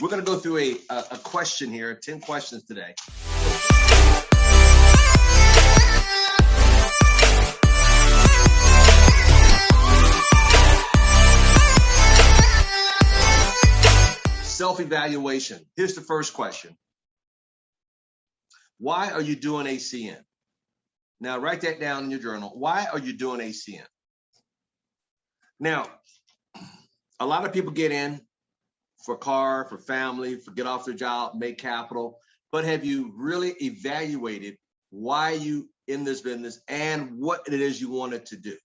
We're going to go through a question here, 10 questions today. Self-evaluation. Here's the first question. Why are you doing ACN? Now, write that down in your journal. Why are you doing ACN? Now, a lot of people get in for car, for family, for get off their job, make capital. But have you really evaluated why you in this business and what it is you wanted to do?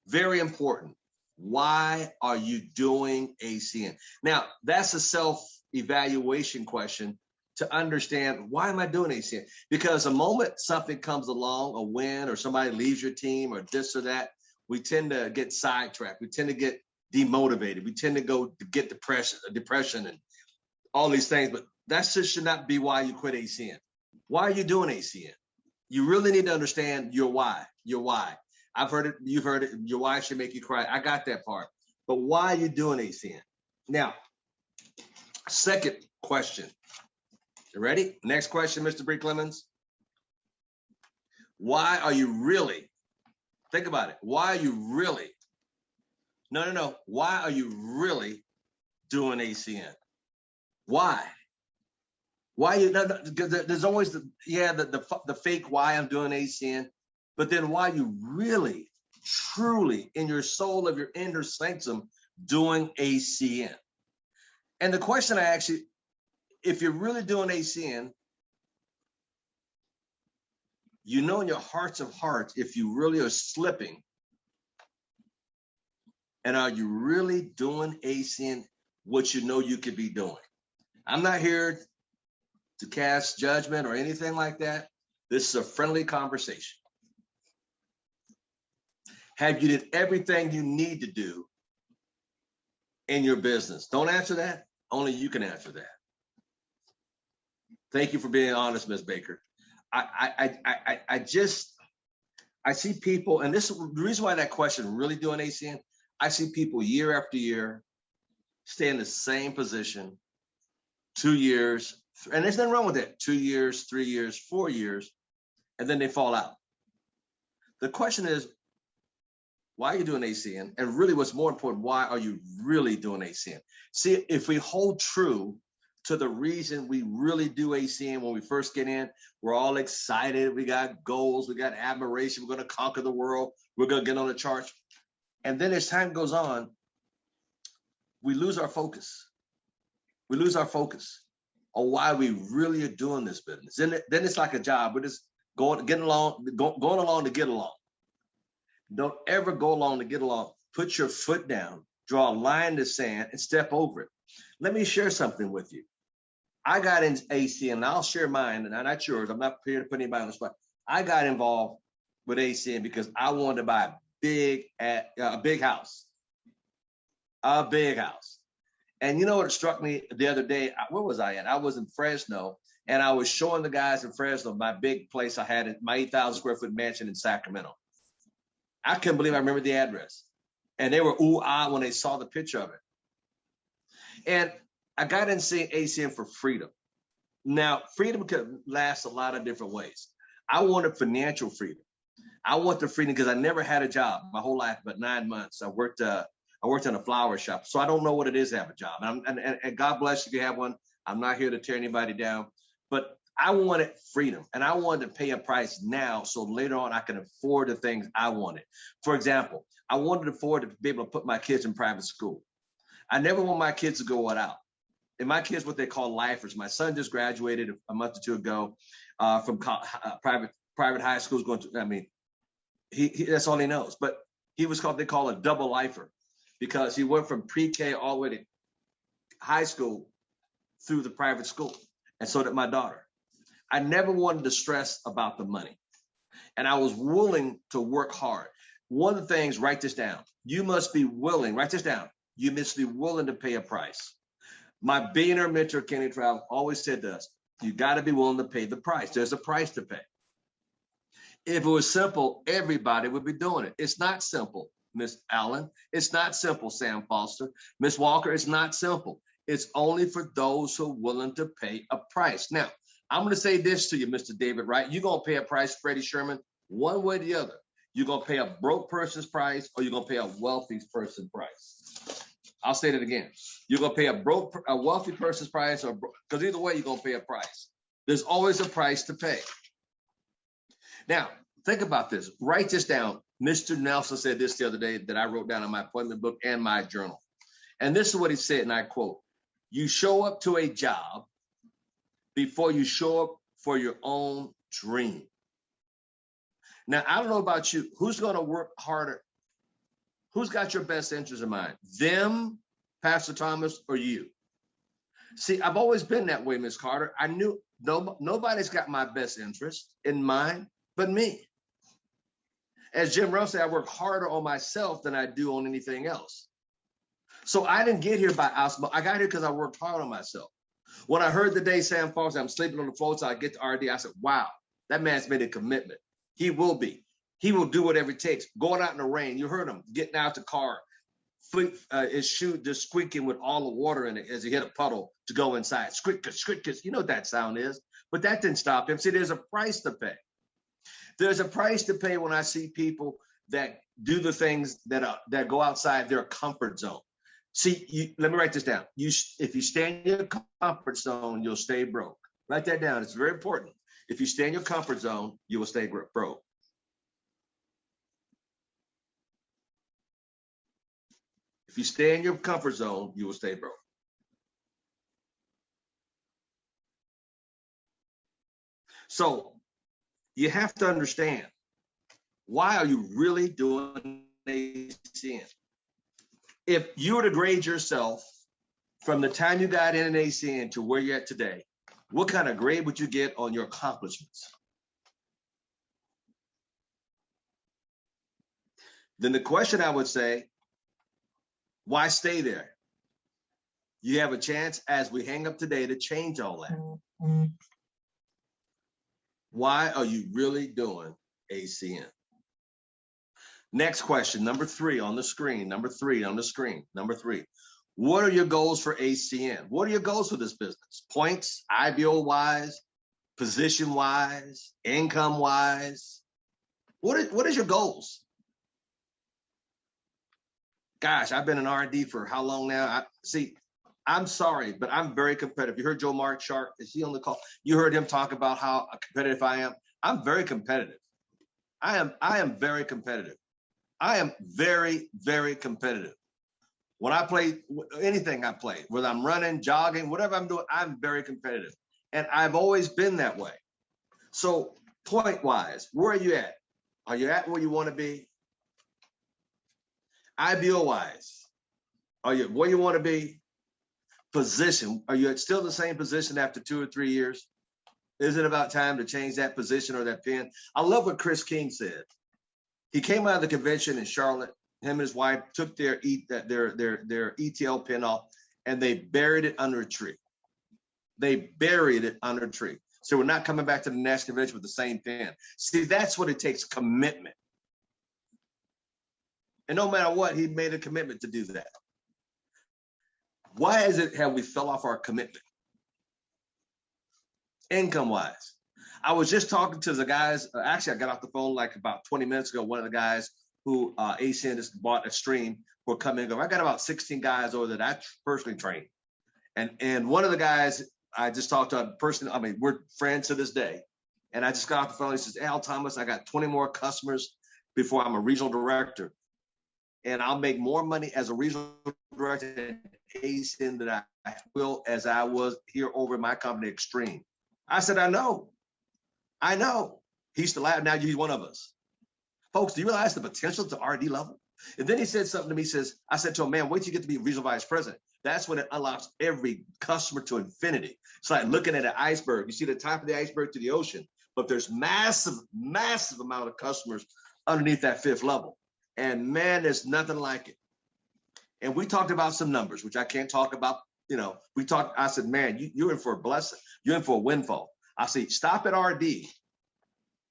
Very important. Why are you doing ACN? Now, that's a self-evaluation question to understand, why am I doing ACN? Because the moment something comes along, a win, or somebody leaves your team, or this or that, we tend to get sidetracked. We tend to get demotivated. We tend to go to get depression and all these things. But that should not be why you quit ACN. Why are you doing ACN? You really need to understand your why. Your why. I've heard it. You've heard it. Your why should make you cry. I got that part. But why are you doing ACN? Now, second question. You ready? Next question, Mr. Bree Clemens. Why are you really? Think about it. Why are you really? No. Why are you really doing ACN? Why? Why you? Because there's always the fake why I'm doing ACN, but then why you really, truly, in your soul of your inner sanctum, doing ACN? And the question I ask you, if you're really doing ACN, you know in your hearts of hearts if you really are slipping. And are you really doing ACN what you know you could be doing? I'm not here to cast judgment or anything like that. This is a friendly conversation. Have you did everything you need to do in your business? Don't answer that. Only you can answer that. Thank you for being honest, Ms. Baker. I see people, and this is the reason why that question, really doing ACN, I see people year after year stay in the same position, 2 years, and there's nothing wrong with that, 2 years, 3 years, 4 years, and then they fall out. The question is, why are you doing ACN? And really what's more important, why are you really doing ACN? See, if we hold true to the reason we really do ACN when we first get in, we're all excited, we got goals, we got admiration, we're going to conquer the world, we're going to get on the charts. And then as time goes on, we lose our focus. We lose our focus on why we really are doing this business. Then it's like a job. We're just going along to get along. Don't ever go along to get along. Put your foot down, draw a line in the sand, and step over it. Let me share something with you. I got in ACN, and I'll share mine, and not yours. I'm not here to put anybody on the spot. I got involved with ACN because I wanted to buy a big house. A big house. And you know what struck me the other day? Where was I at? I was in Fresno, and I was showing the guys in Fresno my big place I had, my 8,000 square foot mansion in Sacramento. I couldn't believe I remembered the address. And they were ooh-ah when they saw the picture of it. And I got in ACN for freedom. Now, freedom could last a lot of different ways. I wanted financial freedom. I want the freedom because I never had a job my whole life, but 9 months. I worked in a flower shop, so I don't know what it is to have a job. And God bless you if you have one. I'm not here to tear anybody down, but I wanted freedom, and I wanted to pay a price now so later on I can afford the things I wanted. For example, I wanted to afford to be able to put my kids in private school. I never want my kids to go without. And my kids, what they call lifers. My son just graduated a month or two ago from private high schools. That's all he knows. But they call a double lifer because he went from pre-K all the way to high school through the private school. And so did my daughter. I never wanted to stress about the money. And I was willing to work hard. One of the things, write this down. You must be willing, write this down. You must be willing to pay a price. My billionaire mentor, Kenny Trout, always said to us, you got to be willing to pay the price. There's a price to pay. If it was simple, everybody would be doing it. It's not simple, Miss Allen. It's not simple, Sam Foster. Miss Walker, it's not simple. It's only for those who are willing to pay a price. Now, I'm going to say this to you, Mr. David, right? You're going to pay a price, Freddie Sherman, one way or the other. You're going to pay a broke person's price, or you're going to pay a wealthy person's price. I'll say that again. You're going to pay a wealthy person's price, or because either way, you're going to pay a price. There's always a price to pay. Now, think about this. Write this down. Mr. Nelson said this the other day that I wrote down in my appointment book and my journal. And this is what he said, and I quote, "You show up to a job before you show up for your own dream." Now, I don't know about you. Who's going to work harder? Who's got your best interest in mind? Them, Pastor Thomas, or you? See, I've always been that way, Miss Carter. I knew nobody's got my best interest in mind but me. As Jim Rohn said, I work harder on myself than I do on anything else. So I didn't get here by osmosis. I got here because I worked hard on myself. When I heard the day Sam Fox said, "I'm sleeping on the floor till I get to RD," I said, wow, that man's made a commitment. He will be. He will do whatever it takes. Going out in the rain, you heard him getting out the car, his shoe just squeaking with all the water in it as he hit a puddle to go inside. Squeak, squeak, you know what that sound is. But that didn't stop him. See, there's a price to pay. There's a price to pay when I see people that do the things that go outside their comfort zone. See, let me write this down. If you stay in your comfort zone, you'll stay broke. Write that down. It's very important. If you stay in your comfort zone, you will stay broke. If you stay in your comfort zone, you will stay broke. So you have to understand, why are you really doing ACN? If you were to grade yourself from the time you got in an ACN to where you're at today, what kind of grade would you get on your accomplishments? Then the question I would say, why stay there? You have a chance as we hang up today to change all that. Mm-hmm. Why are you really doing ACN? Next question, number 3 on the screen. Number 3 on the screen. Number 3. What are your goals for ACN? What are your goals for this business? Points, IBO wise, position wise, income wise. What is your goals? Gosh, I've been in R&D for how long now? I'm sorry, but I'm very competitive. You heard Joe Mark Sharp, is he on the call? You heard him talk about how competitive I am. I'm very competitive. I am very competitive. I am very, very competitive. When I play anything I play, whether I'm running, jogging, whatever I'm doing, I'm very competitive. And I've always been that way. So point wise, where are you at? Are you at where you want to be? IBO wise, are you where you want to be? Position, are you still the same position after 2 or 3 years? Is it about time to change that position or that pin? I love what Chris King said. He came out of the convention in Charlotte. Him and his wife took their ETL pin off and they buried it under a tree. They buried it under a tree. So we're not coming back to the national convention with the same pin. See, that's what it takes, commitment. And no matter what, he made a commitment to do that. Why is it have we fell off our commitment? Income-wise. I was just talking to the guys. Actually, I got off the phone like about 20 minutes ago. One of the guys who ACN just bought a stream were coming and go. I got about 16 guys over that I personally trained. And one of the guys I just talked to a person, I mean, we're friends to this day. And I just got off the phone. He says, Al Thomas, I got 20 more customers before I'm a regional director. And I'll make more money as a regional director at ACN than I will as I was here over in my company, Extreme. I said, I know. He used to laugh. Now he's one of us. Folks, do you realize the potential to RD level? And then he said something to me, I said to him, man, wait till you get to be regional vice president. That's when it unlocks every customer to infinity. It's like looking at an iceberg. You see the top of the iceberg to the ocean, but there's massive, massive amount of customers underneath that 5th level. And man, there's nothing like it. And we talked about some numbers, which I can't talk about. I said, man, you're in for a blessing. You're in for a windfall. I said, stop at RD.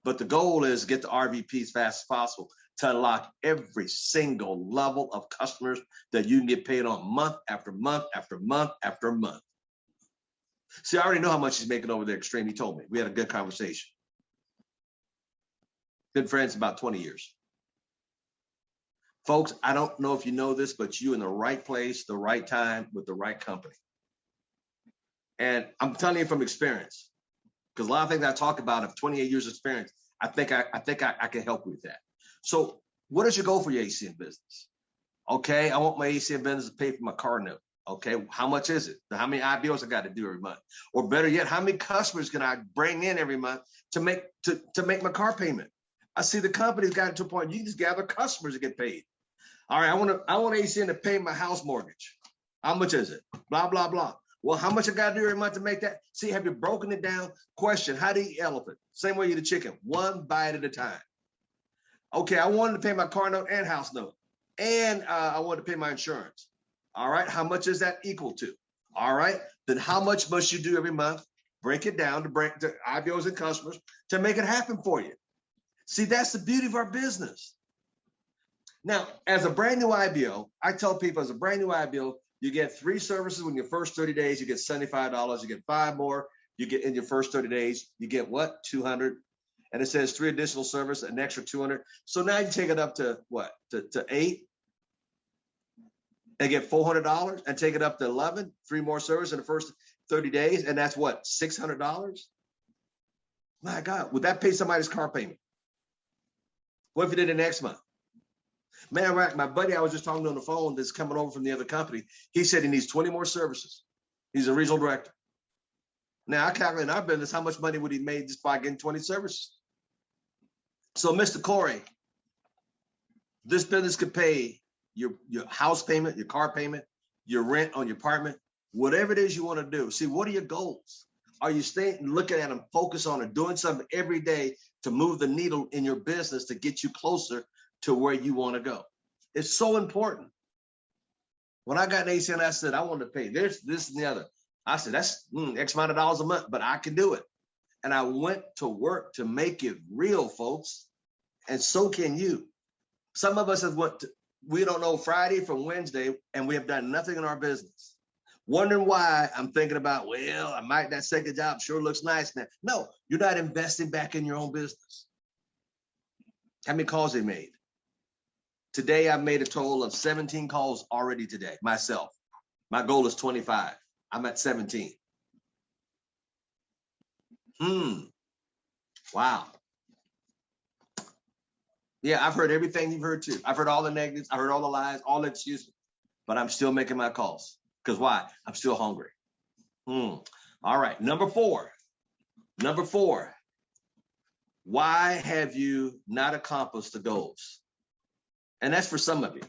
But the goal is get to RVP as fast as possible. to unlock every single level of customers that you can get paid on month after month after month after month. See, I already know how much he's making over there, Extreme. He told me. We had a good conversation. Been friends about 20 years. Folks, I don't know if you know this, but you're in the right place, the right time, with the right company. And I'm telling you from experience, because a lot of things I talk about of 28 years experience, I think I can help you with that. So what is your goal for your ACN business? Okay, I want my ACN business to pay for my car note. Okay, how much is it? How many IBOs I got to do every month? Or better yet, how many customers can I bring in every month to make my car payment? I see the company's gotten to a point you just gather customers to get paid. All right, I want ACN to pay my house mortgage. How much is it? Blah, blah, blah. Well, how much I got to do every month to make that? See, have you broken it down? Question, how do you eat elephant? Same way you eat a chicken, one bite at a time. Okay, I wanted to pay my car note and house note. And I wanted to pay my insurance. All right, how much is that equal to? All right, then how much must you do every month? Break it down to IBOs and customers to make it happen for you. See, that's the beauty of our business. Now, as a brand new IBO, I tell people as a brand new IBO, you get 3 services in your first 30 days, you get $75, you get 5 more, you get in your first 30 days, you get what? 200. And it says 3 additional services, an extra 200. So now you take it up to what? To 8 and get $400 and take it up to 11, 3 more services in the first 30 days. And that's what? $600? My God, would that pay somebody's car payment? What if you did it next month? Man, right, my buddy I was just talking to on the phone that's coming over from the other company, he said he needs 20 more services. He's a regional director. Now, I calculate in our business, how much money would he make just by getting 20 services? So, Mr. Corey, this business could pay your house payment, your car payment, your rent on your apartment, whatever it is you want to do. See, what are your goals? Are you staying looking at them, focus on it, doing something every day to move the needle in your business to get you closer to where you want to go? It's so important. When I got an ACN, I said, I want to pay this, and the other. I said, that's X amount of dollars a month, but I can do it. And I went to work to make it real, folks. And so can you. Some of us have we don't know Friday from Wednesday, and we have done nothing in our business. Wondering why I'm thinking about, well, I might, that second job sure looks nice now. No, you're not investing back in your own business. How many calls they made? Today, I've made a total of 17 calls already today, myself. My goal is 25. I'm at 17. Wow. Yeah, I've heard everything you've heard too. I've heard all the negatives. I heard all the lies, all the excuses, but I'm still making my calls. Because why? I'm still hungry. All right, number four. Why have you not accomplished the goals? And that's for some of you.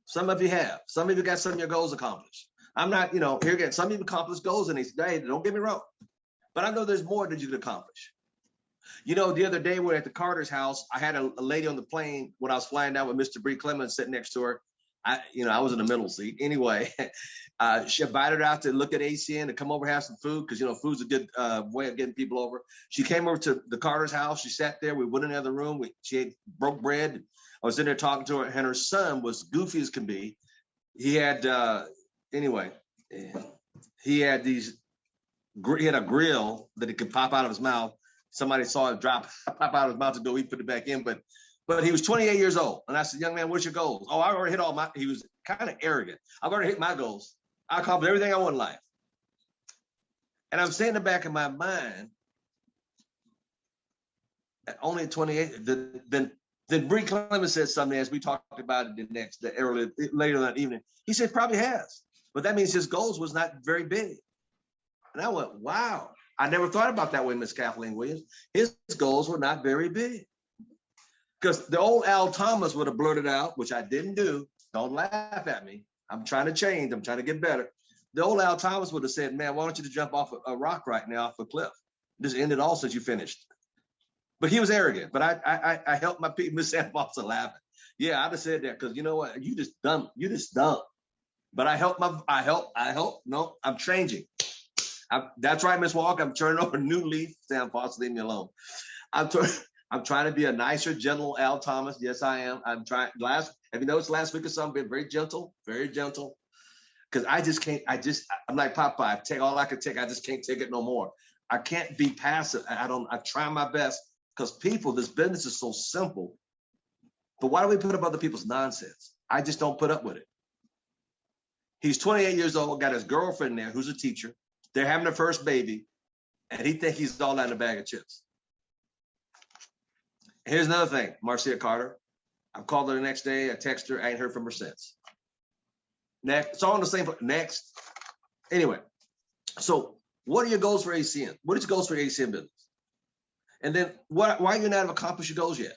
Some of you have. Some of you got some of your goals accomplished. I'm not, here again, some of you accomplished goals in these days. Don't get me wrong. But I know there's more that you can accomplish. The other day we're at the Carter's house. I had a lady on the plane when I was flying down with Mr. Bree Clemens sitting next to her. I was in the middle seat. Anyway, she invited her out to look at ACN, to come over, have some food, because, food's a good way of getting people over. She came over to the Carter's house. She sat there. We went in the other room. She ate, broke bread. I was in there talking to her, and her son was goofy as can be. He had, he had a grill that he could pop out of his mouth. Somebody saw it pop out of his mouth to go, he put it back in, but he was 28 years old. And I said, young man, what's your goals? Oh, I already hit he was kind of arrogant. I've already hit my goals. I accomplished everything I want in life. And I'm saying in the back of my mind, at only 28, then Bree Clemens said something as we talked about it later that evening. He said probably has, but that means his goals was not very big. And I went, wow, I never thought about that way, Miss Kathleen Williams. His goals were not very big. Because the old Al Thomas would have blurted out, which I didn't do. Don't laugh at me. I'm trying to change. I'm trying to get better. The old Al Thomas would have said, man, why don't you just jump off a rock right now, off a cliff? Just end it all since you finished. But he was arrogant. But I helped my people. Miss Sandbox are laughing. Yeah, I'd have said that because you know what? You just dumb. But I help. No, I'm changing. That's right, Miss Walker. I'm turning over a new leaf. Sam Foss, leave me alone. I'm I'm trying to be a nicer, gentle Al Thomas. Yes, I am. I'm trying. Have you noticed last week or something? Been very gentle, very gentle. Because I just can't. I'm like Popeye. I take all I can take. I just can't take it no more. I can't be passive. I try my best because this business is so simple. But why do we put up other people's nonsense? I just don't put up with it. He's 28 years old, got his girlfriend there who's a teacher. They're having their first baby, and he thinks he's all out in a bag of chips. Here's another thing, Marcia Carter. I've called her the next day. I text her. I ain't heard from her since. Next, it's all on the same. Next. Anyway, so what are your goals for ACN? What is your goals for ACN business? And then why are you not accomplished your goals yet?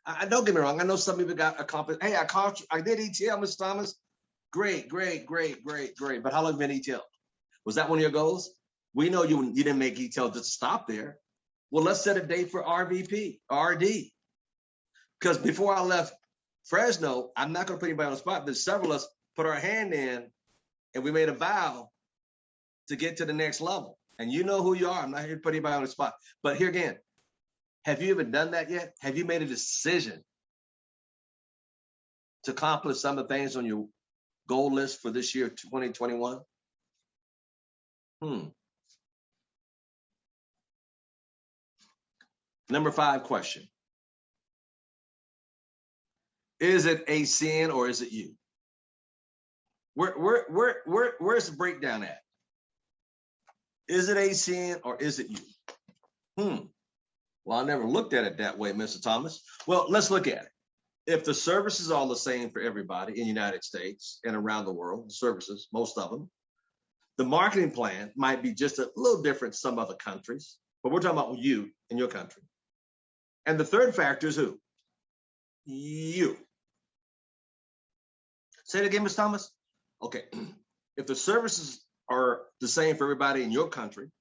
I don't get me wrong. I know some people got accomplished. Hey, I did ETL, Mr. Thomas. Great. But how long have you been ETL? Was that one of your goals? We know you didn't make ETL just to stop there. Well, let's set a date for RVP, RD. Because before I left Fresno, I'm not going to put anybody on the spot, but several of us put our hand in and we made a vow to get to the next level. And you know who you are. I'm not here to put anybody on the spot. But here again, have you even done that yet? Have you made a decision to accomplish some of the things on your goal list for this year, 2021? Number 5 question. Is it ACN or is it you? Where's the breakdown at? Is it ACN or is it you? Well, I never looked at it that way, Mr. Thomas. Well, let's look at it. If the services are all the same for everybody in the United States and around the world, the services, most of them, the marketing plan might be just a little different in some other countries, but we're talking about you in your country. And the third factor is who? You. Say it again, Ms. Thomas. Okay. If the services are the same for everybody in your country,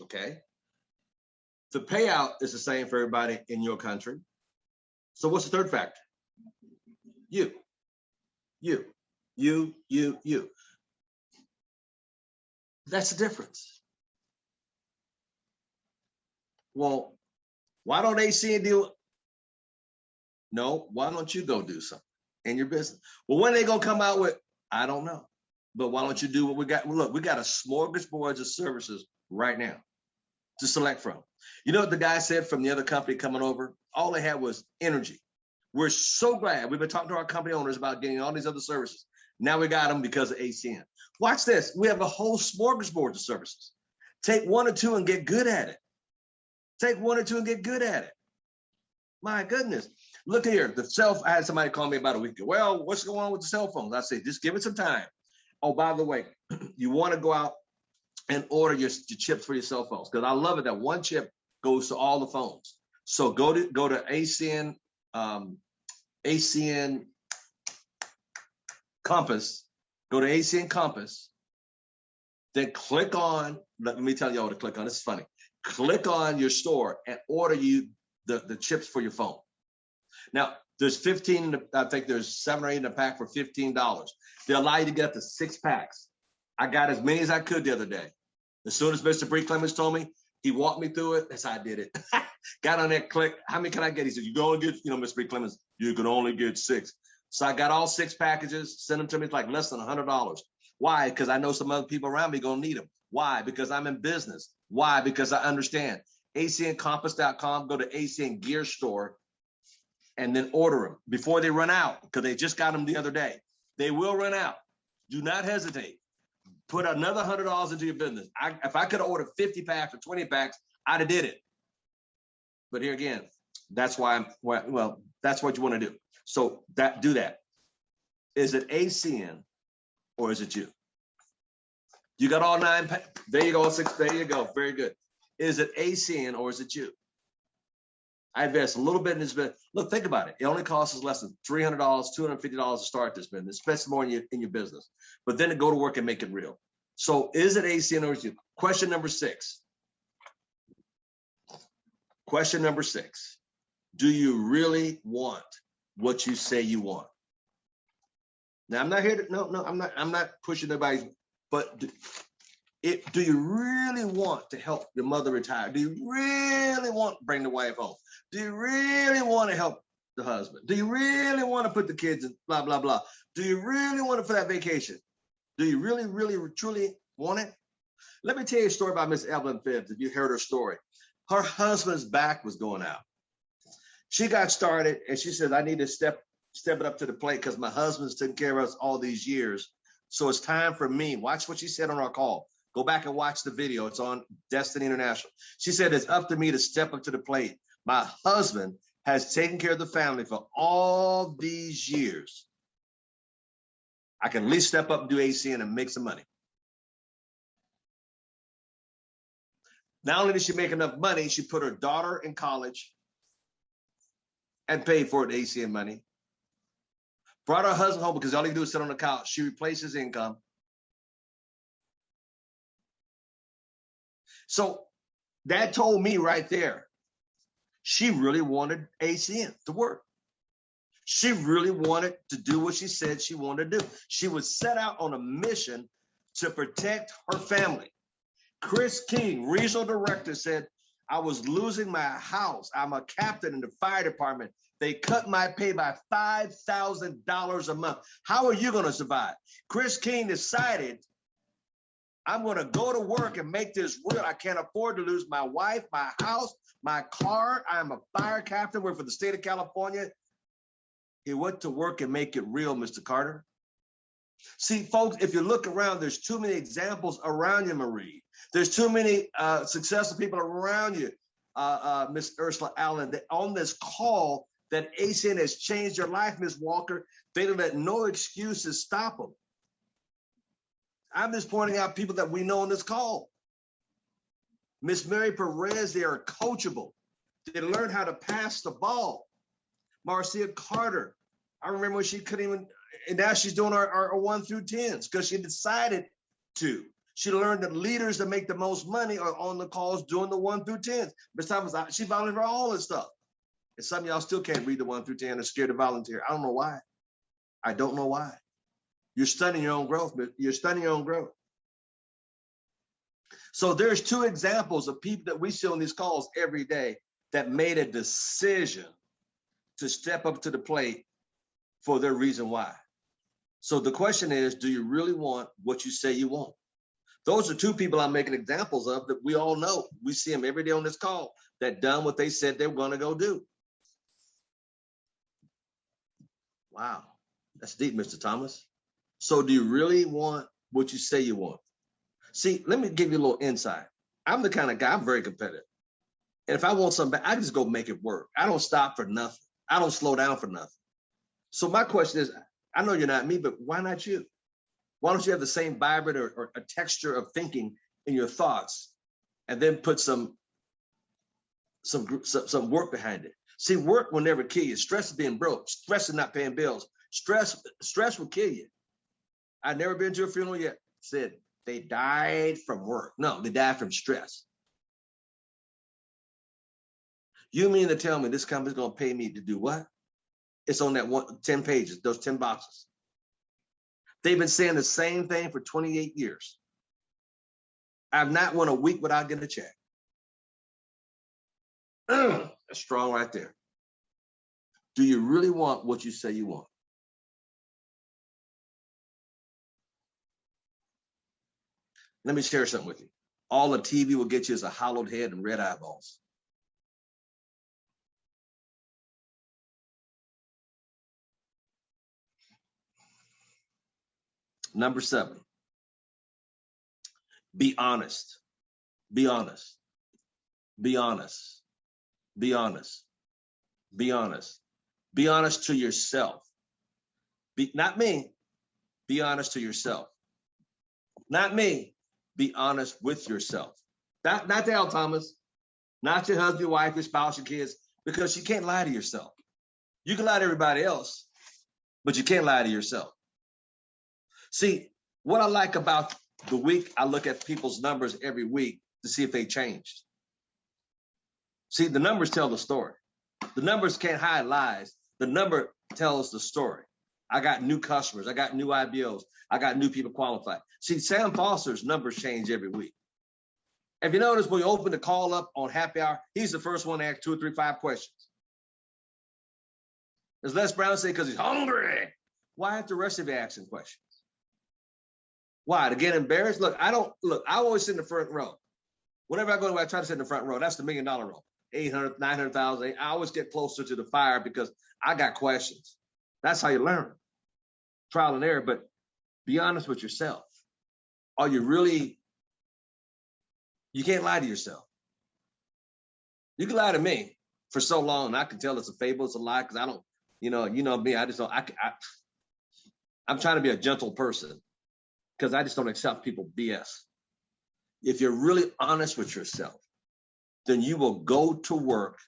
okay, the payout is the same for everybody in your country. So what's the third factor? You. That's the difference. Well, why don't ACN do it? No, why don't you go do something in your business? Well, when they gonna come out with, I don't know. But why don't you do what we got? Well, look, we got a smorgasbord of services right now to select from. You know what the guy said from the other company coming over? All they had was energy. We're so glad. We've been talking to our company owners about getting all these other services. Now we got them because of ACN. Watch this. We have a whole smorgasbord of services. Take 1 or 2 and get good at it. Take 1 or 2 and get good at it. My goodness. Look here. I had somebody call me about a week ago. Well, what's going on with the cell phones? I say, just give it some time. Oh, by the way, you want to go out and order your chips for your cell phones, because I love it that one chip goes to all the phones. So go to ACN Compass. Go to ACN Compass. Then click on. Let me tell you all to click on. This is funny. Click on your store and order you the chips for your phone. Now there's 15. I think there's 7 or 8 in a pack for $15. They allow you to get up to 6 packs. I got as many as I could the other day. As soon as Mr. Bree Clemens told me, he walked me through it. That's how I did it. Got on there, click. How many can I get? He said, you can only get, Mr. Bree Clemens, you can only get 6. So I got all 6 packages, sent them to me. It's like less than $100. Why? Because I know some other people around me going to need them. Why? Because I'm in business. Why? Because I understand. ACNcompass.com, go to ACN Gear Store, and then order them before they run out, because they just got them the other day. They will run out. Do not hesitate. Put another $100 into your business. If I could have ordered 50 packs or 20 packs, I'd have did it. But here again, that's why that's what you want to do. So do that. Is it ACN or is it you? You got all 9 packs. There you go. 6. There you go. Very good. Is it ACN or is it you? I invest a little bit in this business. Look, think about it. It only costs us less than $300, $250 to start this business. Spend more in your business, but then to go to work and make it real. So is it ACN or is it you? Question number 6. Question number 6. Do you really want what you say you want? Now, I'm not here to, I'm not pushing anybody's, but do you really want to help your mother retire? Do you really want to bring the wife home? Do you really want to help the husband? Do you really want to put the kids in blah, blah, blah? Do you really want it for that vacation? Do you really, really, truly want it? Let me tell you a story about Miss Evelyn Phibbs, if you heard her story. Her husband's back was going out. She got started and she said, I need to step it up to the plate because my husband's taken care of us all these years. So it's time for me. Watch what she said on our call. Go back and watch the video. It's on Destiny International. She said, it's up to me to step up to the plate. My husband has taken care of the family for all these years. I can at least step up and do ACN and make some money. Not only did she make enough money, she put her daughter in college and paid for it, ACN money. Brought her husband home because all he could do is sit on the couch. She replaced his income. So that told me right there, she really wanted ACN to work. She really wanted to do what she said she wanted to do. She was set out on a mission to protect her family. Chris King, regional director, said, I was losing my house. I'm a captain in the fire department. They cut my pay by $5,000 a month. How are you going to survive? Chris King decided, I'm going to go to work and make this real. I can't afford to lose my wife, my house, my car. I'm a fire captain. We're for the state of California. He went to work and make it real, Mr. Carter. See, folks, if you look around, there's too many examples around you, Marie. There's too many successful people around you, Miss Ursula Allen, that on this call that ACN has changed their life, Miss Walker. They don't let no excuses stop them. I'm just pointing out people that we know on this call. Miss Mary Perez, they are coachable. They learn how to pass the ball. Marcia Carter, I remember when she couldn't even, and now she's doing our 1 through 10s because she decided to. She learned that leaders that make the most money are on the calls doing the 1 through 10s. Miss Thomas, she volunteered for all this stuff. And some of y'all still can't read the 1 through 10 or scared to volunteer. I don't know why. I don't know why. You're studying your own growth. You're studying your own growth. So there's 2 examples of people that we see on these calls every day that made a decision to step up to the plate for their reason why. So the question is, do you really want what you say you want? Those are 2 people I'm making examples of that we all know. We see them every day on this call that done what they said they were going to go do. Wow, that's deep, Mr. Thomas. So do you really want what you say you want? See, let me give you a little insight. I'm the kind of guy, I'm very competitive. And if I want something, I just go make it work. I don't stop for nothing. I don't slow down for nothing. So my question is, I know you're not me, but why not you? Why don't you have the same vibrant or a texture of thinking in your thoughts and then put some work behind it? See, work will never kill you. Stress is being broke. Stress is not paying bills. Stress will kill you. I've never been to a funeral yet. Said they died from work. No, they died from stress. You mean to tell me this company's going to pay me to do what? It's on that 10 pages, those 10 boxes. They've been saying the same thing for 28 years. I've not went a week without getting a check. That's strong right there. Do you really want what you say you want? Let me share something with you. All the TV will get you is a hollowed head and red eyeballs. Number 7, be honest. Be honest. Be honest. Be honest. Be honest. Be honest to yourself. Not me. Be honest to yourself. Not me. Be honest with yourself. Not Al Thomas. Not your husband, your wife, your spouse, your kids, because you can't lie to yourself. You can lie to everybody else, but you can't lie to yourself. See, what I like about the week, I look at people's numbers every week to see if they changed. See, the numbers tell the story. The numbers can't hide lies. The number tells the story. I got new customers. I got new IBOs. I got new people qualified. See, Sam Foster's numbers change every week. If you notice, when you open the call up on happy hour, he's the first one to ask 2 or 3, 5 questions. As Les Brown say, because he's hungry. Why aren't the rest of you asking questions? Why? To get embarrassed? Look, I always sit in the front row. Whenever I go, I try to sit in the front row. That's the $1 million row. 800, 900,000. I always get closer to the fire because I got questions. That's how you learn. Trial and error, but be honest with yourself. Are you really, you can't lie to yourself. You can lie to me for so long, and I can tell it's a fable, it's a lie, because I don't, you know me, I just don't, I'm trying to be a gentle person because I just don't accept people BS. If you're really honest with yourself, then you will go to work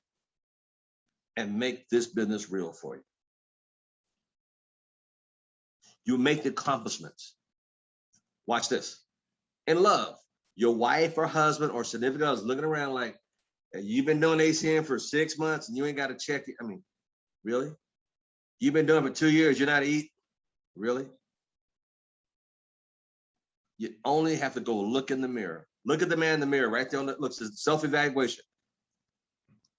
and make this business real for you. You make the accomplishments. Watch this. In love, your wife or husband or significant other is looking around like, you've been doing ACN for 6 months and you ain't got to check it. I mean, really? You've been doing it for 2 years, you're not eating? Really? You only have to go look in the mirror. Look at the man in the mirror right there on the looks, self-evaluation.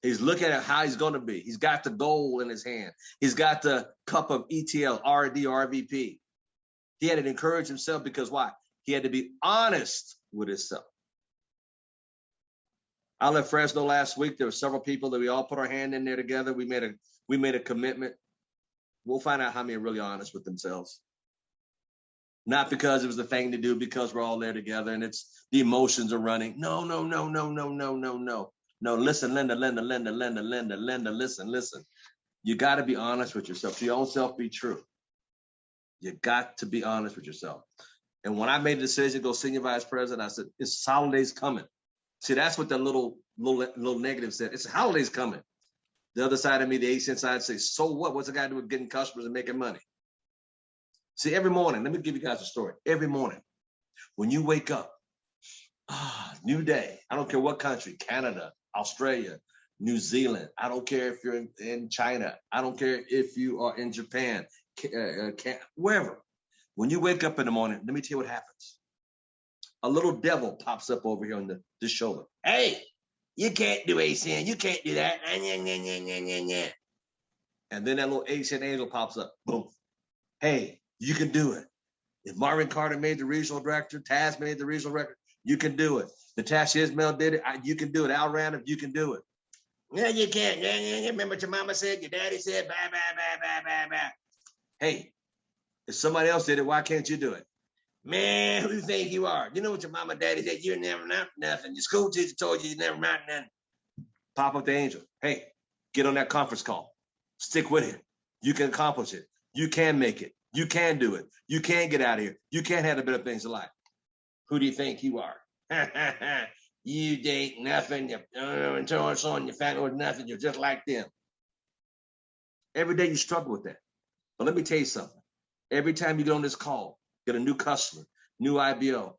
He's looking at how he's going to be. He's got the goal in his hand. He's got the cup of ETL, RD, or RVP. He had to encourage himself because why? He had to be honest with himself. I left Fresno last week. There were several people that we all put our hand in there together. We made a commitment. We'll find out how many are really honest with themselves. Not because it was the thing to do, because we're all there together and it's the emotions are running. No. No, listen, Linda, listen. You got to be honest with yourself. To your own self, be true. You got to be honest with yourself. And when I made the decision to go senior vice president, I said, it's holidays coming. See, that's what the little negative said. It's holidays coming. The other side of me, the ACN side, says, so what? What's the guy doing with getting customers and making money? See, every morning, let me give you guys a story. Every morning, when you wake up, new day. I don't care what country, Canada, Australia, New Zealand. I don't care if you're in China. I don't care if you are in Japan, wherever. When you wake up in the morning, let me tell you what happens. A little devil pops up over here on this shoulder. Hey, you can't do ACN. You can't do that. And then that little ACN angel pops up. Boom. Hey, you can do it. If Marvin Carter made the regional director, Taz made the regional director, you can do it. Natasha Ismail did it. You can do it. Al Randolph, you can do it. No, you can't. Remember what your mama said, your daddy said, blah. Hey, if somebody else did it, why can't you do it? Man, who do you think you are? You know what your mama and daddy said? You're never not nothing. Your school teacher told you never not nothing. Pop up the angel. Hey, get on that conference call. Stick with it. You can accomplish it. You can make it. You can do it. You can get out of here. You can have the better things in life. Who do you think you are? You date nothing. You're on your family with nothing. You're just like them. Every day you struggle with that. But let me tell you something. Every time you get on this call, get a new customer, new IBO,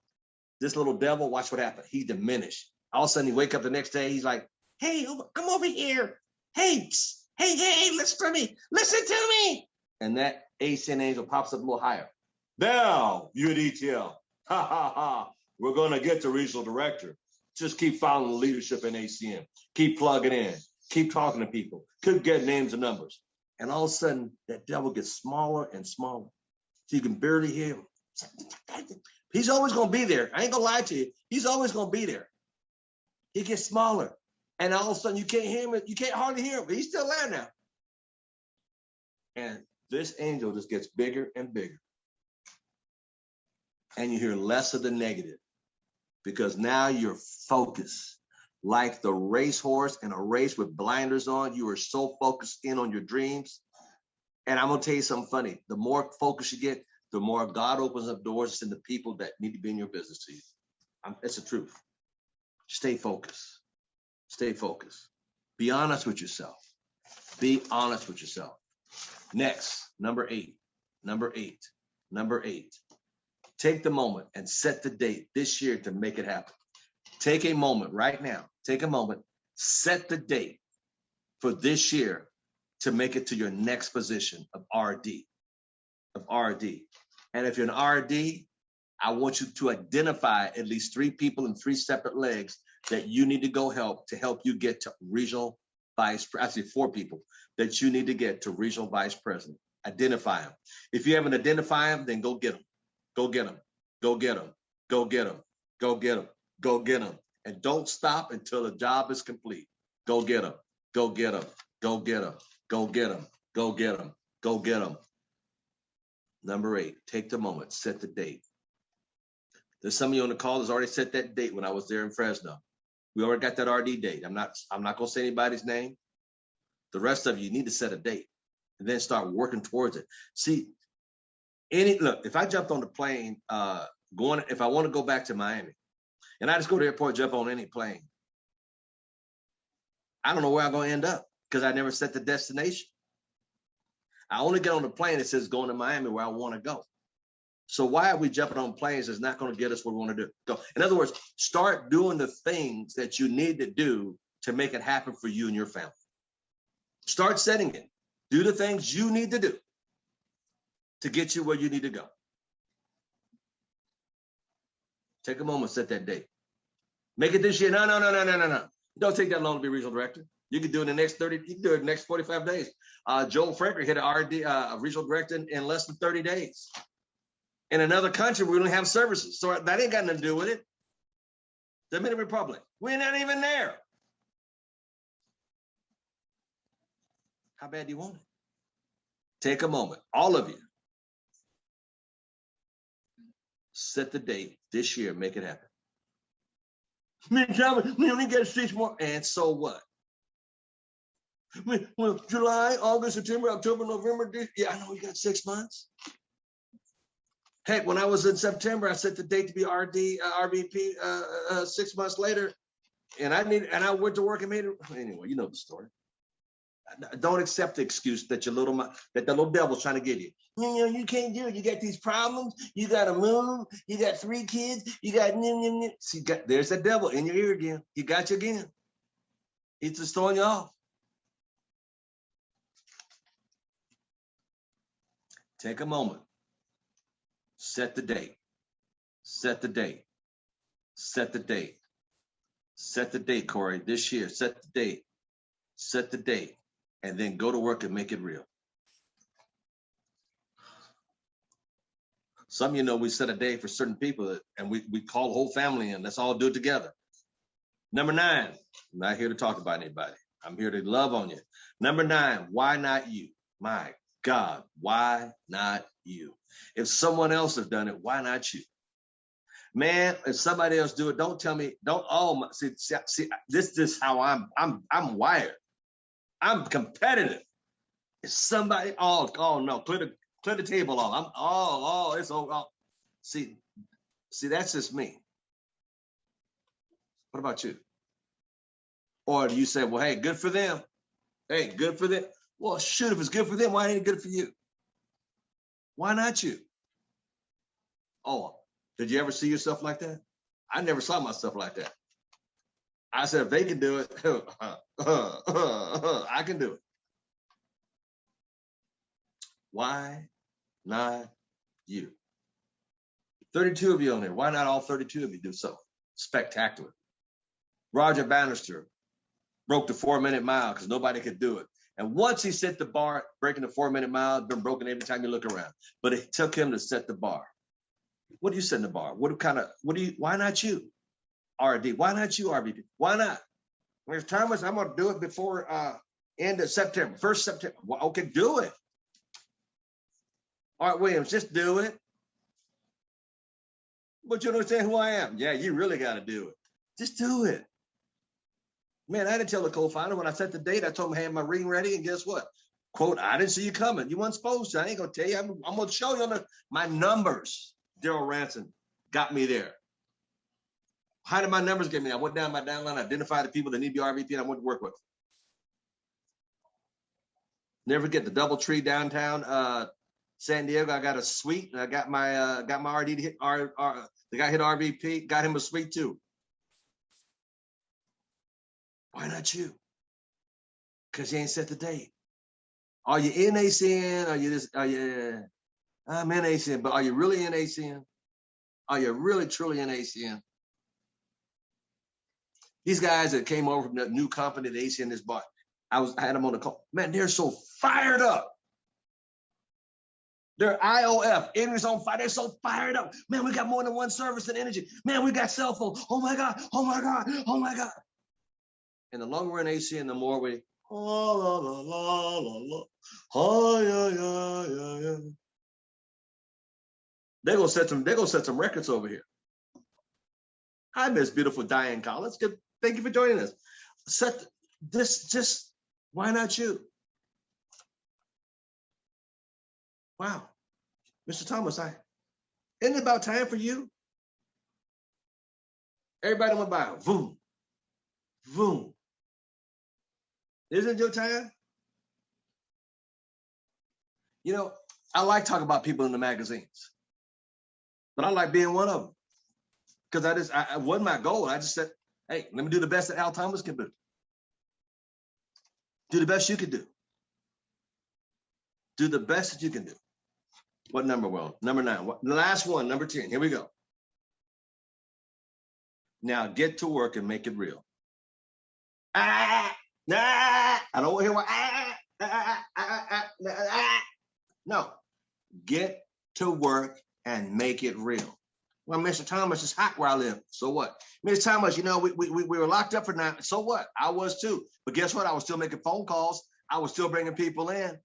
this little devil, watch what happens. He diminished. All of a sudden, he wake up the next day. He's like, hey, come over here. Hey, hey, listen to me. Listen to me. And that ACN angel pops up a little higher. Now, you at ETL. Ha. We're going to get the regional director. Just keep following the leadership in ACN. Keep plugging in. Keep talking to people. Could get names and numbers. And all of a sudden, that devil gets smaller and smaller. So you can barely hear him. He's always going to be there. I ain't going to lie to you. He's always going to be there. He gets smaller. And all of a sudden, you can't hear him. You can't hardly hear him, but he's still there now. And this angel just gets bigger and bigger. And you hear less of the negative because now you're focused. Like the racehorse in a race with blinders on, you are so focused in on your dreams. And I'm going to tell you something funny. The more focus you get, the more God opens up doors to the people that need to be in your business to you. It's the truth. Stay focused. Stay focused. Be honest with yourself. Be honest with yourself. Next, number eight. Take the moment and set the date this year to make it happen. Take a moment right now. Take a moment. Set the date for this year to make it to your next position of RD. And if you're an RD, I want you to identify at least 3 people in 3 separate legs that you need to go help you get to regional vice, actually 4 people that you need to get to regional vice president. Identify them. If you haven't identified them, then go get them. Go get them. Go get them. Go get them. Go get them. Go get them. And don't stop until the job is complete. Go get them. Go get them. Go get them. Go get them. Go get them. Go get them. Number 8, take the moment, set the date. There's some of you on the call that's already set that date when I was there in Fresno. We already got that RD date. I'm not going to say anybody's name. The rest of you need to set a date and then start working towards it. See, look, if I jumped on the plane, if I want to go back to Miami, and I just go to the airport, jump on any plane, I don't know where I'm going to end up because I never set the destination. I only get on the plane that says going to Miami where I want to go. So why are we jumping on planes that's not going to get us where we want to go? In other words, start doing the things that you need to do to make it happen for you and your family. Start setting it. Do the things you need to do to get you where you need to go. Take a moment, set that date. Make it this year. No. Don't take that long to be regional director. You can do it in the next 30, you can do it in the next 45 days. Joel Franker hit an RD, a regional director in less than 30 days. In another country, we don't have services. So that ain't got nothing to do with it. Dominican Republic, we're not even there. How bad do you want it? Take a moment, all of you. Set the date this year, make it happen. We only get 6 more, and so what? Well, July, August, September, October, November. Yeah, I know we got 6 months. Heck, when I was in September, I set the date to be RVP 6 months later, and I went to work and made it. Anyway, you know the story. Don't accept the excuse that the little devil's trying to give you. You can't do it. You got these problems. You got to move. You got 3 kids. You got. See, there's that devil in your ear again. He got you again. He's just throwing you off. Take a moment. Set the date. Set the date. Set the date. Set the date, Corey. This year, set the date. Set the date. And then go to work and make it real. Some of you know we set a day for certain people and we call the whole family in. Let's all do it together. Number 9, I'm not here to talk about anybody. I'm here to love on you. Number 9, why not you? My God, why not you? If someone else has done it, why not you? Man, if somebody else do it, don't tell me, see, this is how I'm wired. I'm competitive. If somebody, oh no, clear the table off. It's all. See, that's just me. What about you? Or do you say, well, hey, good for them. Hey, good for them. Well, shoot, if it's good for them, why ain't it good for you? Why not you? Oh, did you ever see yourself like that? I never saw myself like that. I said, if they can do it, I can do it. Why not you? 32 of you on there. Why not all 32 of you do so spectacular? Roger Bannister broke the 4-minute mile because nobody could do it. And once he set the bar, breaking the 4-minute mile, it's been broken every time you look around. But it took him to set the bar. What are you setting the bar? Why not you? RD. Why not you, RVP? Why not? Well, Thomas, I'm going to do it before end of September, 1st September. Well, okay, do it. All right, Williams, just do it. But you understand who I am. Yeah, you really got to do it. Just do it. Man, I didn't tell the co-founder when I set the date. I told him I had my ring ready, and guess what? Quote, I didn't see you coming. You weren't supposed to. I ain't going to tell you. I'm going to show you my numbers. Daryl Ransom got me there. How did my numbers get me? I went down my downline, identified the people that need to be RVP, and I went to work with. Never forget the DoubleTree downtown San Diego. I got a suite, and I got my RD to hit the guy hit RVP, got him a suite too. Why not you? Because you ain't set the date. Are you in ACN? I'm in ACN, but are you really in ACN? Are you really, truly in ACN? These guys that came over from the new company that ACN has bought, I had them on the call. Man, they're so fired up. They're IOF, Energy's on fire. They're so fired up. Man, we got more than one service in energy. Man, we got cell phone. Oh my God, oh my God, oh my God. And the longer we're in ACN, the more we, oh, la, la, la, la, la. Oh, yeah, yeah, yeah, yeah. They're gonna set some records over here. Hi, Miss Beautiful Diane Collins. Good. Thank you for joining us. Just why not you? Wow. Mr. Thomas, isn't it about time for you? Everybody went by. Boom. Boom. Isn't it your time? You know, I like talking about people in the magazines, but I like being one of them. Because I wasn't my goal. I just said, hey, let me do the best that Al Thomas can do. Do the best you can do. Do the best that you can do. What number, Will? Number 9. The last one, number 10. Here we go. Now get to work and make it real. I don't want to hear what. No. Get to work and make it real. Well, Mr. Thomas, it's hot where I live. So what? Mr. Thomas, you know, we were locked up for 9. So what? I was too. But guess what? I was still making phone calls. I was still bringing people in.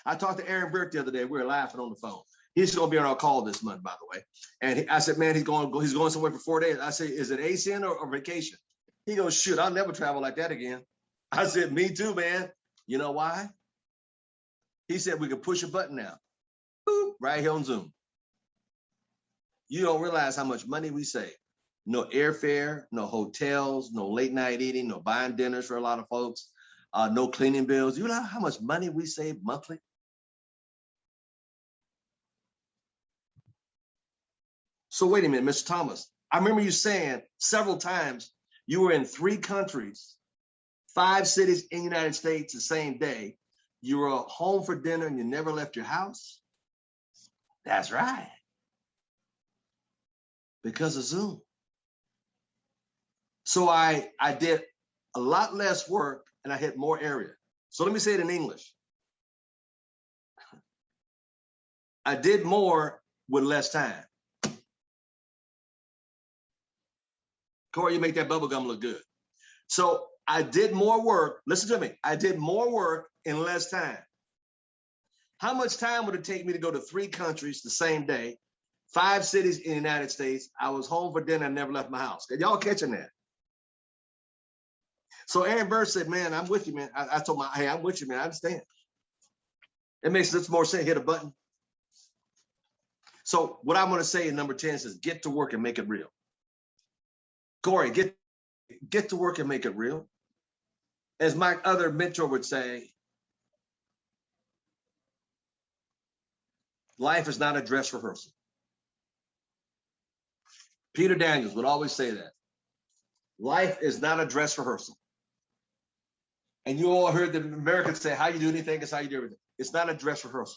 I talked to Aaron Burke the other day. We were laughing on the phone. He's going to be on our call this month, by the way. And I said, man, he's going somewhere for 4 days. I said, is it ACN or vacation? He goes, shoot, I'll never travel like that again. I said, me too, man. You know why? He said, we could push a button now. Boop, right here on Zoom. You don't realize how much money we save. No airfare, no hotels, no late night eating, no buying dinners for a lot of folks, no cleaning bills. You know how much money we save monthly? So wait a minute, Mr. Thomas. I remember you saying several times you were in 3 countries, 5 cities in the United States the same day. You were home for dinner and you never left your house. That's right. Because of Zoom. So I did a lot less work and I hit more area. So let me say it in English. I did more with less time. Corey, you make that bubble gum look good. So I did more work. Listen to me. I did more work in less time. How much time would it take me to go to 3 countries the same day, 5 cities in the United States? I was home for dinner and never left my house. Y'all catching that? So Aaron Burr said, man, I'm with you, man. I told him, hey, I'm with you, man. I understand. It makes little more sense. Hit a button. So what I'm going to say in number 10 says, get to work and make it real. Corey, get to work and make it real. As my other mentor would say, life is not a dress rehearsal. Peter Daniels would always say that. Life is not a dress rehearsal. And you all heard the Americans say, how you do anything is how you do everything. It's not a dress rehearsal.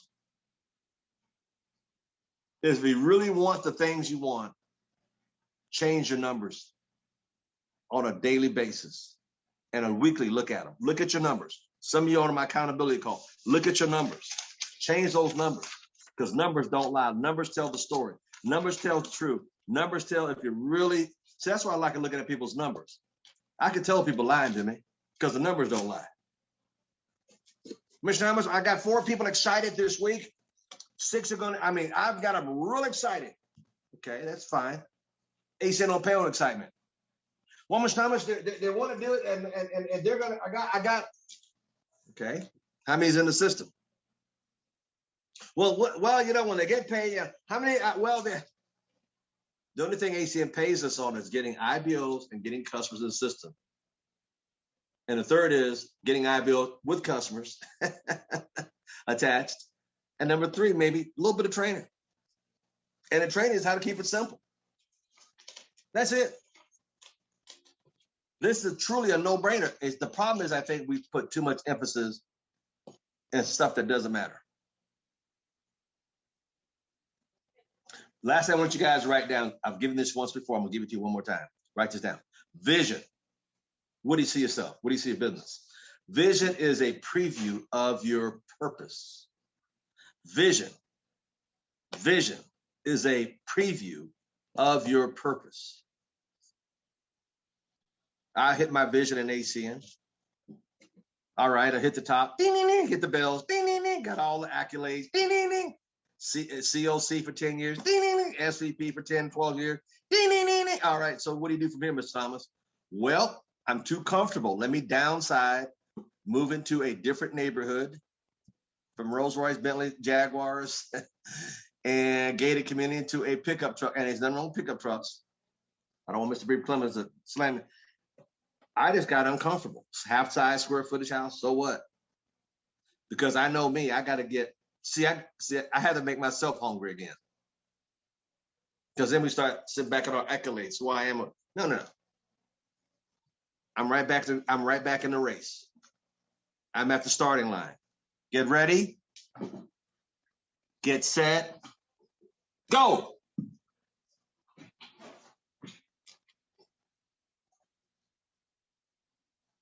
If you really want the things you want, change your numbers on a daily basis and a weekly look at them. Look at your numbers. Some of you on my accountability call. Look at your numbers. Change those numbers because numbers don't lie. Numbers tell the story. Numbers tell the truth. Numbers tell if you really, see, that's why I like looking at people's numbers. I can tell people lying to me because the numbers don't lie. Mr. Thomas, I got 4 people excited this week. 6 are going to, I've got them real excited. Okay, that's fine. ACN don't pay on excitement. Well, Mr. Thomas, they want to do it and they're going to, I got, okay. How many's in the system? Well, you know, when they get paid, how many, the only thing ACN pays us on is getting IBOs and getting customers in the system. And the third is getting IBOs with customers attached. And number 3, maybe a little bit of training. And the training is how to keep it simple. That's it. This is truly a no-brainer. The problem is I think we put too much emphasis in stuff that doesn't matter. Last thing I want you guys to write down. I've given this once before. I'm gonna give it to you one more time. Write this down. Vision. What do you see yourself? What do you see your business? Vision is a preview of your purpose. Vision. Vision is a preview of your purpose. I hit my vision in ACN. All right, I hit the top. Ding, ding, ding, hit the bells. Ding, ding, ding, got all the accolades. Ding, ding, ding. COC for 10 years. Ding, ding, ding. SVP for 10, 12 years. Ding, ding, ding, ding. All right, so what do you do from here, Mr. Thomas? Well, I'm too comfortable. Let me downside, move into a different neighborhood from Rolls Royce, Bentley, Jaguars, and gated community into a pickup truck. And there's nothing wrong with pickup trucks. I don't want Mr. Bree Clemens to slam me. I just got uncomfortable. Half size square footage house, so what? Because I know me, I got to get, I had to make myself hungry again. Because then we start sitting back at our accolades, who I am. No. I'm right back in the race. I'm at the starting line. Get ready. Get set. Go.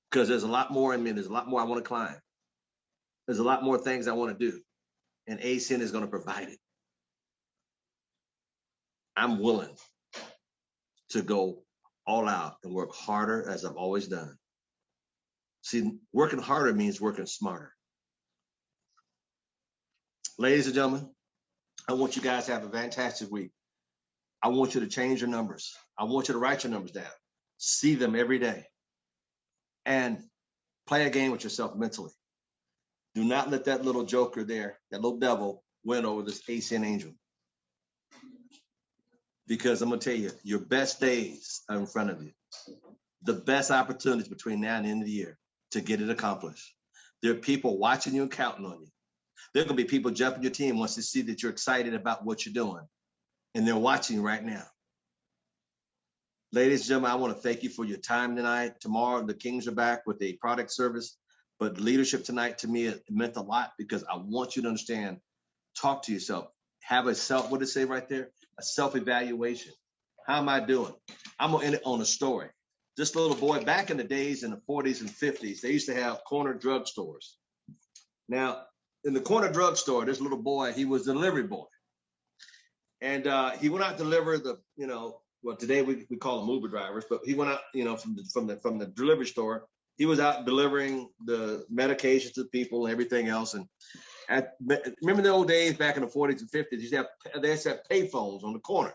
Because there's a lot more in me. There's a lot more I want to climb. There's a lot more things I want to do. And ACN is going to provide it. I'm willing to go all out and work harder as I've always done. See, working harder means working smarter. Ladies and gentlemen, I want you guys to have a fantastic week. I want you to change your numbers. I want you to write your numbers down. See them every day. And play a game with yourself mentally. Do not let that little joker there, that little devil, win over this ACN angel. Because I'm going to tell you, your best days are in front of you. The best opportunities between now and the end of the year to get it accomplished. There are people watching you and counting on you. There are going to be people jumping your team once they see that you're excited about what you're doing. And they're watching you right now. Ladies and gentlemen, I want to thank you for your time tonight. Tomorrow, the Kings are back with a product service. But leadership tonight, to me, it meant a lot because I want you to understand, talk to yourself. Have a self, what did it say right there? A self-evaluation. How am I doing? I'm going to end it on a story. This little boy, back in the days in the 40s and 50s, they used to have corner drugstores. Now, in the corner drugstore, this little boy, he was the delivery boy. And he went out to deliver the, well, today we call them Uber drivers, but he went out, from the delivery store. He was out delivering the medications to people and everything else. And remember the old days back in the 40s and 50s, they used to have payphones on the corner.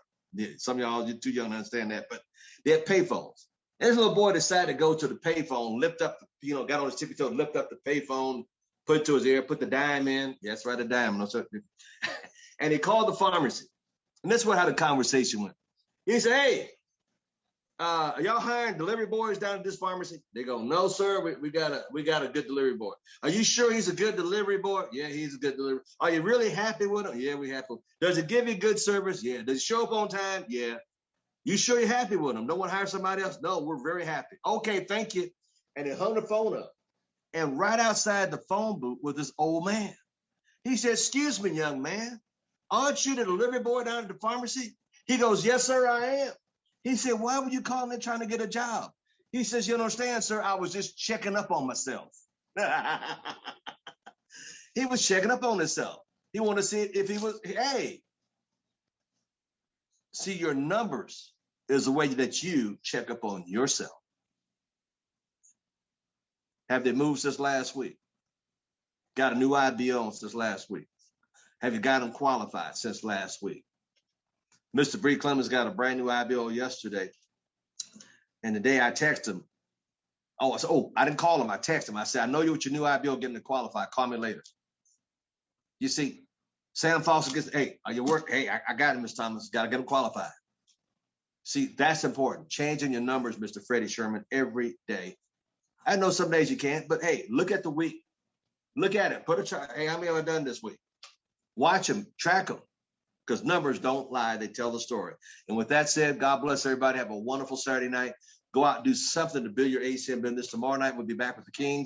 Some of y'all are too young to understand that, but they had payphones. And this little boy decided to go to the payphone, lift up, got on his tippy toe, lift up the payphone, put it to his ear, put the dime in. Yes, right, a dime. And he called the pharmacy. And that's how the conversation went. He said, hey, are y'all hiring delivery boys down at this pharmacy? They go, no, sir, we got a good delivery boy. Are you sure he's a good delivery boy? Yeah, he's a good delivery. Are you really happy with him? Yeah, we happy. Does he give you good service? Yeah. Does he show up on time? Yeah. You sure you're happy with him? No one hire somebody else? No, we're very happy. Okay, thank you. And he hung the phone up. And right outside the phone booth was this old man. He said, excuse me, young man, aren't you the delivery boy down at the pharmacy? He goes, yes, sir, I am. He said, why were you calling and trying to get a job? He says, you understand, sir, I was just checking up on myself. He was checking up on himself. He wanted to see if he was, hey. See, your numbers is the way that you check up on yourself. Have they moved since last week? Got a new IBO since last week? Have you got them qualified since last week? Mr. Bree Clemens got a brand new IBO yesterday. And the day I texted him, I said, I didn't call him. I texted him. I said, I know you with your new IBO getting to qualify. Call me later. You see, Sam Foster gets, hey, are you working? Hey, I got him, Mr. Thomas. Got to get him qualified. See, that's important. Changing your numbers, Mr. Freddie Sherman, every day. I know some days you can't, but hey, look at the week. Look at it. Put a chart. Hey, how many have I done this week? Watch them, track them, because numbers don't lie. They tell the story. And with that said, God bless everybody. Have a wonderful Saturday night. Go out and do something to build your ACN business. Tomorrow night, we'll be back with the Kings.